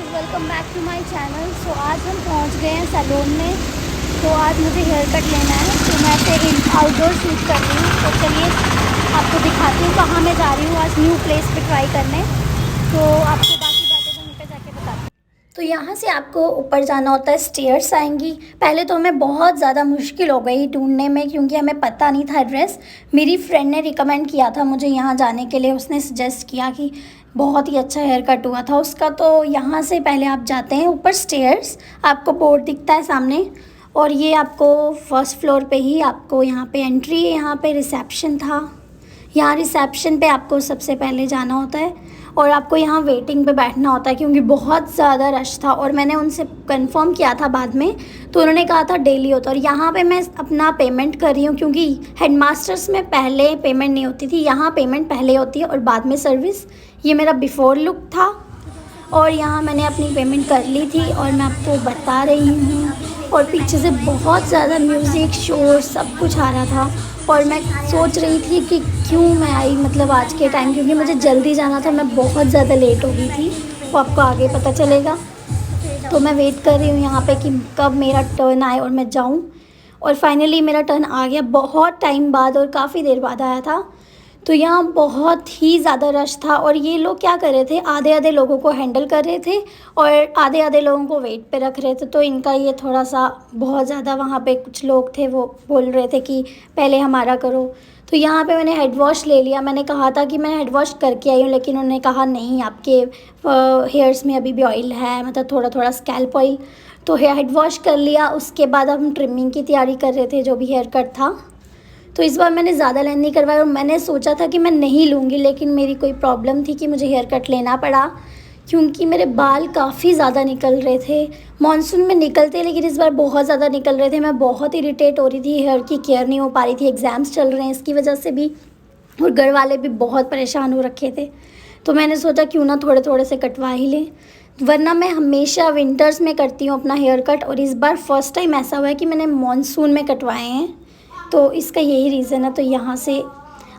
Welcome back to my channel. So आज हम पहुंच गए हैं सैलून में। तो आज मुझे हेयर कट लेना है, तो मैं ऐसे आउटडोर शूट कर रही हूँ। तो चलिए आपको दिखाती हूँ कहाँ मैं जा रही हूँ आज न्यू प्लेस पे ट्राई करने। तो आपको बाकी बातें वहीं पे जाके बताती हूँ। तो यहाँ से आपको ऊपर जाना होता है, स्टेयर्स आएंगी। पहले तो हमें बहुत ज़्यादा मुश्किल हो गई ढूंढने में, क्योंकि हमें पता नहीं था एड्रेस। मेरी फ्रेंड ने रिकमेंड किया था मुझे यहाँ जाने के लिए, उसने सजेस्ट किया कि बहुत ही अच्छा हेयर कट हुआ था उसका। तो यहाँ से पहले आप जाते हैं ऊपर स्टेयर्स, आपको बोर्ड दिखता है सामने, और ये आपको फर्स्ट फ्लोर पे ही आपको यहाँ पे एंट्री है। यहाँ पे रिसेप्शन था, यहाँ रिसेप्शन पे आपको सबसे पहले जाना होता है और आपको यहाँ वेटिंग पे बैठना होता है, क्योंकि बहुत ज़्यादा रश था। और मैंने उनसे कंफर्म किया था बाद में, तो उन्होंने कहा था डेली होता है। और यहाँ पे मैं अपना पेमेंट कर रही हूँ, क्योंकि हेडमास्टर्स में पहले पेमेंट नहीं होती थी, यहाँ पेमेंट पहले होती है और बाद में सर्विस। ये मेरा बिफ़ोर लुक था और यहाँ मैंने अपनी पेमेंट कर ली थी और मैं आपको बता रही हूँ। और पीछे से बहुत ज़्यादा म्यूज़िक, शोर, सब कुछ आ रहा था। और मैं सोच रही थी कि क्यों मैं आई, मतलब आज के टाइम, क्योंकि मुझे जल्दी जाना था, मैं बहुत ज़्यादा लेट हो गई थी। वो आपको आगे पता चलेगा। तो मैं वेट कर रही हूँ यहाँ पे कि कब मेरा टर्न आए और मैं जाऊँ। और फाइनली मेरा टर्न आ गया, बहुत टाइम बाद और काफ़ी देर बाद आया था। तो यहाँ बहुत ही ज़्यादा रश था और ये लोग क्या कर रहे थे, आधे आधे लोगों को हैंडल कर रहे थे और आधे आधे लोगों को वेट पे रख रहे थे। तो इनका ये थोड़ा सा बहुत ज़्यादा, वहाँ पे कुछ लोग थे वो बोल रहे थे कि पहले हमारा करो। तो यहाँ पे मैंने हेड वॉश ले लिया। मैंने कहा था कि मैं हेड वॉश करके आई हूँ, लेकिन उन्होंने कहा नहीं, आपके हेयर्स में अभी भी ऑयल है, मतलब थोड़ा थोड़ा स्कैल्प ऑयल। तो हेड वॉश कर लिया। उसके बाद हम ट्रिमिंग की तैयारी कर रहे थे, जो भी हेयर कट था। तो इस बार मैंने ज़्यादा लेंथ नहीं करवाया और मैंने सोचा था कि मैं नहीं लूँगी, लेकिन मेरी कोई प्रॉब्लम थी कि मुझे हेयर कट लेना पड़ा, क्योंकि मेरे बाल काफ़ी ज़्यादा निकल रहे थे। मॉनसून में निकलते, लेकिन इस बार बहुत ज़्यादा निकल रहे थे। मैं बहुत इरिटेट हो रही थी, हेयर की केयर नहीं हो पा रही थी। एग्ज़ाम्स चल रहे हैं इसकी वजह से भी, और घर वाले भी बहुत परेशान हो रखे थे। तो मैंने सोचा क्यों ना थोड़े थोड़े से कटवा ही लें, वरना मैं हमेशा विंटर्स में करती हूँ अपना हेयर कट। और इस बार फर्स्ट टाइम ऐसा हुआ है कि मैंने मॉनसून में कटवाए हैं, तो इसका यही रीज़न है। तो यहाँ से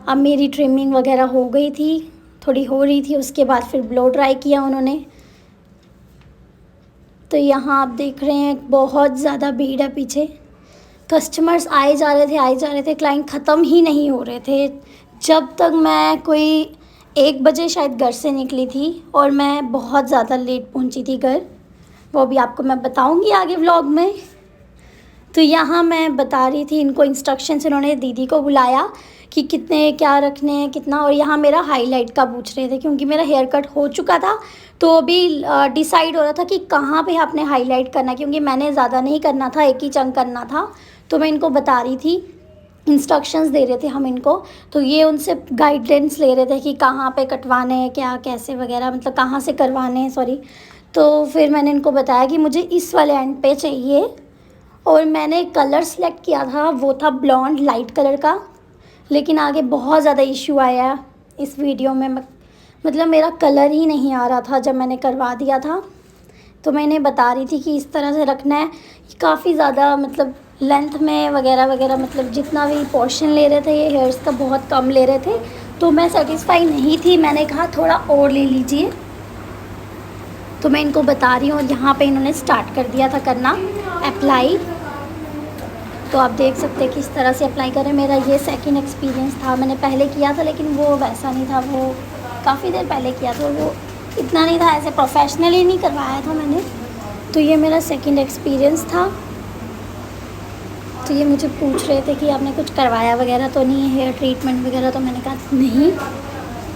अब मेरी ट्रिमिंग वगैरह हो गई थी, थोड़ी हो रही थी। उसके बाद फिर ब्लो ड्राई किया उन्होंने। तो यहाँ आप देख रहे हैं बहुत ज़्यादा भीड़ है पीछे, कस्टमर्स आए जा रहे थे, क्लाइंट ख़त्म ही नहीं हो रहे थे। जब तक मैं कोई 1 बजे शायद घर से निकली थी और मैं बहुत ज़्यादा लेट पहुँची थी घर, वो भी आपको मैं बताऊँगी आगे व्लॉग में। तो यहाँ मैं बता रही थी इनको इंस्ट्रक्शंस, इन्होंने दीदी को बुलाया कि कितने क्या रखने हैं कितना। और यहाँ मेरा हाईलाइट का पूछ रहे थे, क्योंकि मेरा हेयर कट हो चुका था। तो अभी डिसाइड हो रहा था कि कहाँ पे आपने हाईलाइट करना है, क्योंकि मैंने ज़्यादा नहीं करना था, एक ही चंक करना था। तो मैं इनको बता रही थी, इंस्ट्रक्शंस दे रहे थे हम इनको। तो ये उनसे गाइडेंस ले रहे थे कि कहाँ पे कटवाने हैं, क्या कैसे वगैरह, मतलब कहाँ से करवाने हैं, सॉरी। तो फिर मैंने इनको बताया कि मुझे इस वाले एंड पे चाहिए, और मैंने कलर सेलेक्ट किया था, वो था ब्लॉन्ड लाइट कलर का। लेकिन आगे बहुत ज़्यादा इशू आया इस वीडियो में, मतलब मेरा कलर ही नहीं आ रहा था जब मैंने करवा दिया था। तो मैंने बता रही थी कि इस तरह से रखना है। काफ़ी ज़्यादा मतलब लेंथ में वगैरह वगैरह, मतलब जितना भी पोर्शन ले रहे थे ये हेयर्स का बहुत कम ले रहे थे। तो मैं सेटिस्फाई नहीं थी, मैंने कहा थोड़ा और ले लीजिए। तो मैं इनको बता रही हूँ, और यहाँ पे इन्होंने स्टार्ट कर दिया था करना अप्लाई। तो आप देख सकते हैं किस तरह से अप्लाई करें। मेरा ये सेकंड एक्सपीरियंस था, मैंने पहले किया था लेकिन वो वैसा नहीं था, वो काफ़ी देर पहले किया था, वो इतना नहीं था, ऐसे प्रोफेशनली नहीं करवाया था मैंने। तो ये मेरा सेकंड एक्सपीरियंस था। तो ये मुझे पूछ रहे थे कि आपने कुछ करवाया वगैरह तो नहीं है, हेयर ट्रीटमेंट वगैरह, तो मैंने कहा नहीं।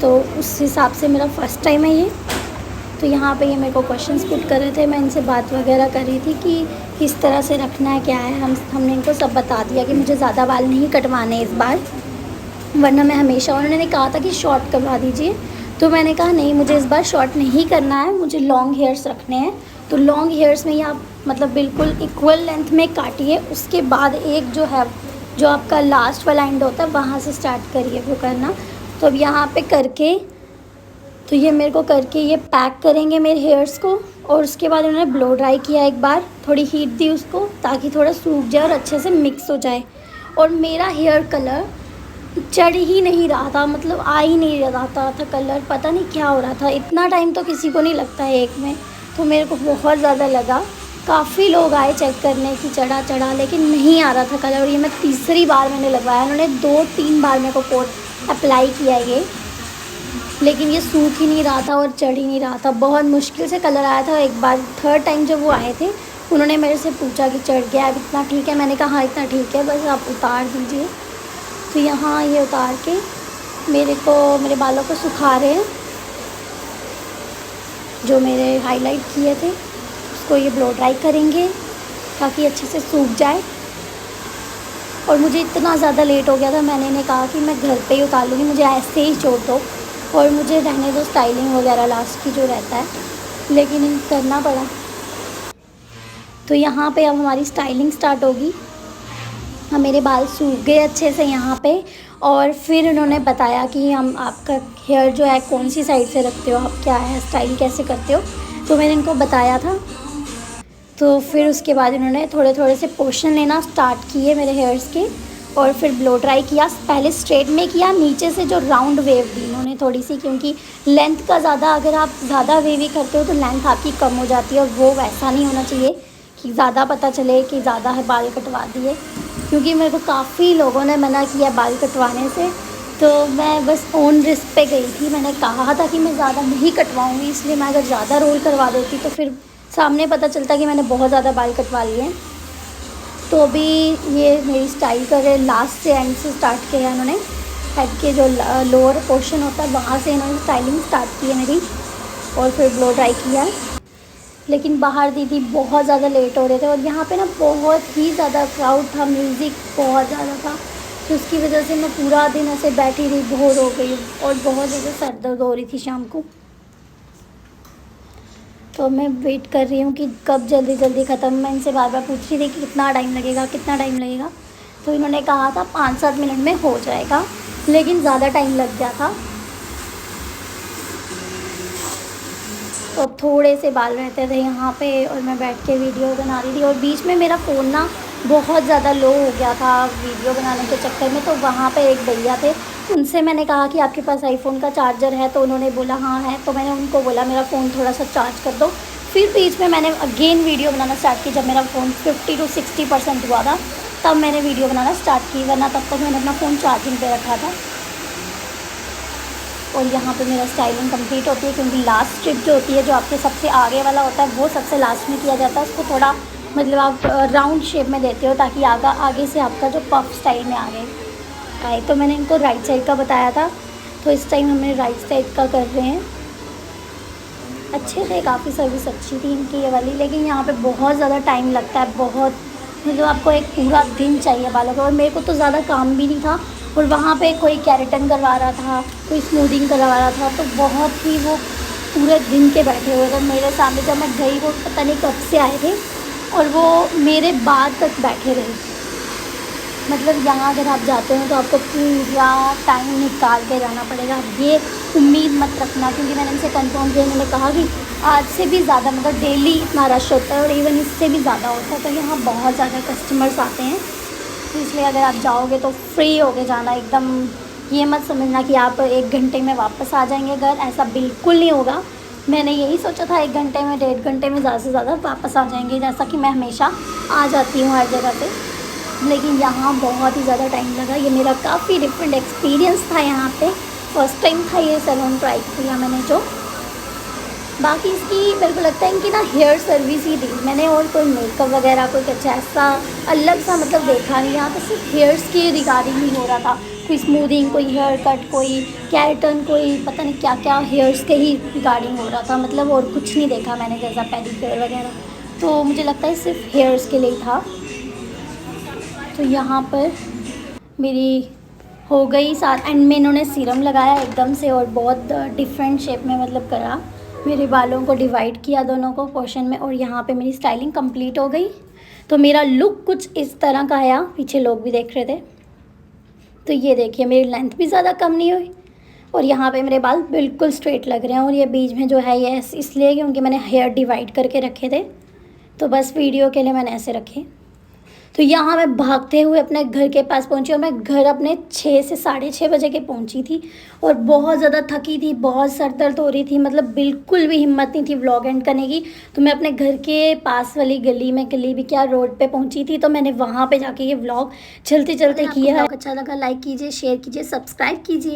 तो उस हिसाब से मेरा फ़र्स्ट टाइम है ये। तो यहाँ पे ये मेरे को क्वेश्चंस पुट कर रहे थे, मैं इनसे बात वगैरह कर रही थी कि किस तरह से रखना है, क्या है। हमने इनको सब बता दिया कि मुझे ज़्यादा बाल नहीं कटवाने इस बार, वरना मैं हमेशा, उन्होंने कहा था कि शॉर्ट करवा दीजिए। तो मैंने कहा नहीं, मुझे इस बार शॉर्ट नहीं करना है, मुझे लॉन्ग हेयर्स रखने हैं। तो लॉन्ग हेयर्स में ही आप मतलब बिल्कुल इक्वल लेंथ में काटिए, उसके बाद एक जो है, जो आपका लास्ट वाला एंड होता है, वहाँ से स्टार्ट करिए वो करना। तो अब यहाँ पे करके, तो ये मेरे को करके ये पैक करेंगे मेरे हेयर्स को। और उसके बाद उन्होंने ब्लो ड्राई किया एक बार, थोड़ी हीट दी उसको ताकि थोड़ा सूख जाए और अच्छे से मिक्स हो जाए। और मेरा हेयर कलर चढ़ ही नहीं रहा था, मतलब आ ही नहीं रहा था कलर, पता नहीं क्या हो रहा था। इतना टाइम तो किसी को नहीं लगता है एक में, तो मेरे को बहुत ज़्यादा लगा। काफ़ी लोग आए चेक करने की चढ़ा लेकिन नहीं आ रहा था कलर। और ये मैं तीसरी बार मैंने लगवाया, उन्होंने 2-3 बार मेरे को कोट अप्लाई किया ये, लेकिन ये सूख ही नहीं रहा था और चढ़ ही नहीं रहा था। बहुत मुश्किल से कलर आया था। एक बार थर्ड टाइम जब वो आए थे, उन्होंने मेरे से पूछा कि चढ़ गया अब इतना ठीक है? मैंने कहा हाँ इतना ठीक है, बस आप उतार दीजिए। तो यहाँ ये उतार के मेरे बालों को सुखा रहे हैं। जो मेरे हाईलाइट किए थे उसको ये ब्लो ड्राई करेंगे ताकि अच्छे से सूख जाए। और मुझे इतना ज़्यादा लेट हो गया था, मैंने इन्हें कहा कि मैं घर पे ही उतार लूँगी, मुझे ऐसे ही छोड़ दो और मुझे रहने दो स्टाइलिंग वगैरह लास्ट की जो रहता है, लेकिन इन करना पड़ा। तो यहाँ पे अब हमारी स्टाइलिंग स्टार्ट होगी। मेरे बाल सूख गए अच्छे से यहाँ पे। और फिर उन्होंने बताया कि हम आपका हेयर जो है कौन सी साइड से रखते हो, आप क्या है स्टाइल कैसे करते हो। तो मैंने इनको बताया था। तो फिर उसके बाद इन्होंने थोड़े थोड़े से पोर्शन लेना स्टार्ट किए मेरे हेयर्स के, और फिर ब्लो ड्राई किया। पहले स्ट्रेट में किया, नीचे से जो राउंड वेव दी इन्होंने थोड़ी सी, क्योंकि लेंथ का ज़्यादा, अगर आप ज़्यादा वेवी करते हो तो लेंथ आपकी कम हो जाती है, और वो वैसा नहीं होना चाहिए कि ज़्यादा पता चले कि ज़्यादा है बाल कटवा दिए। क्योंकि मेरे को काफ़ी लोगों ने मना किया बाल कटवाने से, तो मैं बस ऑन रिस्क पे गई थी। मैंने कहा था कि मैं ज़्यादा नहीं कटवाऊँगी, इसलिए मैं अगर ज़्यादा रोल करवा देती तो फिर सामने पता चलता कि मैंने बहुत ज़्यादा बाल कटवा लिए हैं। तो अभी ये मेरी स्टाइल कर रहे, लास्ट से एंड से स्टार्ट किया है इन्होंने। हेड के जो लोअर पोर्शन होता है वहाँ से इन्होंने स्टाइलिंग स्टार्ट की है मेरी, और फिर ब्लो ड्राई किया। लेकिन बाहर दीदी बहुत ज़्यादा लेट हो रहे थे, और यहाँ पे ना बहुत ही ज़्यादा क्राउड था, म्यूज़िक बहुत ज़्यादा था, तो उसकी वजह से मैं पूरा दिन ऐसे बैठी रही, बोर हो गई, और बहुत ज़्यादा सर दर्द हो रही थी शाम को। तो मैं वेट कर रही हूँ कि कब जल्दी जल्दी ख़त्म। मैं इनसे बार बार पूछ रही थी कि कितना टाइम लगेगा, कितना टाइम लगेगा। तो इन्होंने कहा था 5-7 मिनट में हो जाएगा, लेकिन ज़्यादा टाइम लग गया था। तो थोड़े से बाल रहते थे यहाँ पे, और मैं बैठ के वीडियो बना रही थी, और बीच में मेरा फ़ोन ना बहुत ज़्यादा लो हो गया था वीडियो बनाने के चक्कर में। तो वहाँ पे एक भैया थे, उनसे मैंने कहा कि आपके पास आईफ़ोन का चार्जर है? तो उन्होंने बोला हाँ है। तो मैंने उनको बोला मेरा फ़ोन थोड़ा सा चार्ज कर दो। फिर बीच में मैंने अगेन वीडियो बनाना स्टार्ट की, जब मेरा फ़ोन 50 to 60% हुआ था तब मैंने वीडियो बनाना स्टार्ट की, वरना तब तक मैंने अपना फ़ोन चार्जिंग पे रखा था। और यहाँ पे मेरा स्टाइलिंग कंप्लीट होती है, क्योंकि लास्ट स्ट्रिप जो होती है, जो आपके सबसे आगे वाला होता है, वो सबसे लास्ट में किया जाता है। उसको थोड़ा मतलब आप राउंड शेप में देते हो ताकि आगे से आपका जो पफ स्टाइल में आए। तो मैंने इनको राइट साइड का बताया था, तो इस टाइम हमें राइट साइड का कर रहे हैं। अच्छे थे, काफ़ी सर्विस अच्छी थी इनकी ये वाली, लेकिन यहाँ पे बहुत ज़्यादा टाइम लगता है, बहुत मतलब आपको एक पूरा दिन चाहिए बालों का। और मेरे को तो ज़्यादा काम भी नहीं था, और वहाँ पे कोई केराटिन करवा रहा था, कोई स्मूदिंग करवा रहा था, तो बहुत ही वो पूरे दिन के बैठे हुए थे मेरे सामने। जब मैं गई वो पता नहीं कब से आए थे, और वो मेरे बाद तक बैठे रहे। मतलब यहाँ अगर आप जाते हो तो आपको पूरा टाइम निकाल के जाना पड़ेगा। ये उम्मीद मत रखना, क्योंकि मैंने इनसे कंफर्म किया, मैंने कहा कि आज से भी ज़्यादा मतलब डेली इतना रश होता है, और इवन इससे भी ज़्यादा होता है। तो यहाँ बहुत ज़्यादा कस्टमर्स आते हैं, तो इसलिए अगर आप जाओगे तो फ्री होके जाना एकदम। ये मत समझना कि आप 1 घंटे में वापस आ जाएंगे घर, ऐसा बिल्कुल नहीं होगा। मैंने यही सोचा था 1 घंटे में, 1.5 घंटे में ज़्यादा से ज़्यादा वापस आ जाएंगे, जैसा कि मैं हमेशा आ जाती हूँ हर जगह पे। लेकिन यहाँ बहुत ही ज़्यादा टाइम लगा। ये मेरा काफ़ी डिफरेंट एक्सपीरियंस था यहाँ पे, फर्स्ट टाइम था ये सैलून ट्राई किया मैंने जो। बाकी इसकी मेरे को लगता है इनकी ना हेयर सर्विस ही थी मैंने, और कोई मेकअप वगैरह कोई कुछ ऐसा अलग सा मतलब देखा नहीं। यहाँ तो सिर्फ हेयर्स के रिगार्डिंग ही हो रहा था, कोई स्मूदिंग, कोई हेयर कट, कोई केराटिन, कोई पता नहीं क्या क्या हेयर्स के ही रिगार्डिंग हो रहा था, मतलब और कुछ नहीं देखा मैंने जैसा पेडिक्योर वगैरह। तो मुझे लगता है सिर्फ हेयर्स के लिए था। तो यहाँ पर मेरी हो गई साथ, एंड में इन्होंने सीरम लगाया एकदम से, और बहुत डिफरेंट शेप में मतलब करा, मेरे बालों को डिवाइड किया दोनों को पोर्शन में, और यहाँ पे मेरी स्टाइलिंग कंप्लीट हो गई। तो मेरा लुक कुछ इस तरह का आया, पीछे लोग भी देख रहे थे। तो ये देखिए मेरी लेंथ भी ज़्यादा कम नहीं हुई, और यहाँ पे मेरे बाल बिल्कुल स्ट्रेट लग रहे हैं। और ये बीच में जो है ये इसलिए क्योंकि मैंने हेयर डिवाइड करके रखे थे, तो बस वीडियो के लिए मैंने ऐसे रखे। तो यहाँ मैं भागते हुए अपने घर के पास पहुँची और मैं घर अपने 6 से 6:30 बजे के पहुँची थी और बहुत ज़्यादा थकी थी, बहुत सर दर्द हो रही थी, मतलब बिल्कुल भी हिम्मत नहीं थी व्लॉग एंड करने की। तो मैं अपने घर के पास वाली गली भी क्या रोड पे पहुँची थी, तो मैंने वहाँ पे जाके ये व्लॉग चलते चलते किया है। अच्छा लगा लाइक कीजिए, शेयर कीजिए, सब्सक्राइब कीजिए।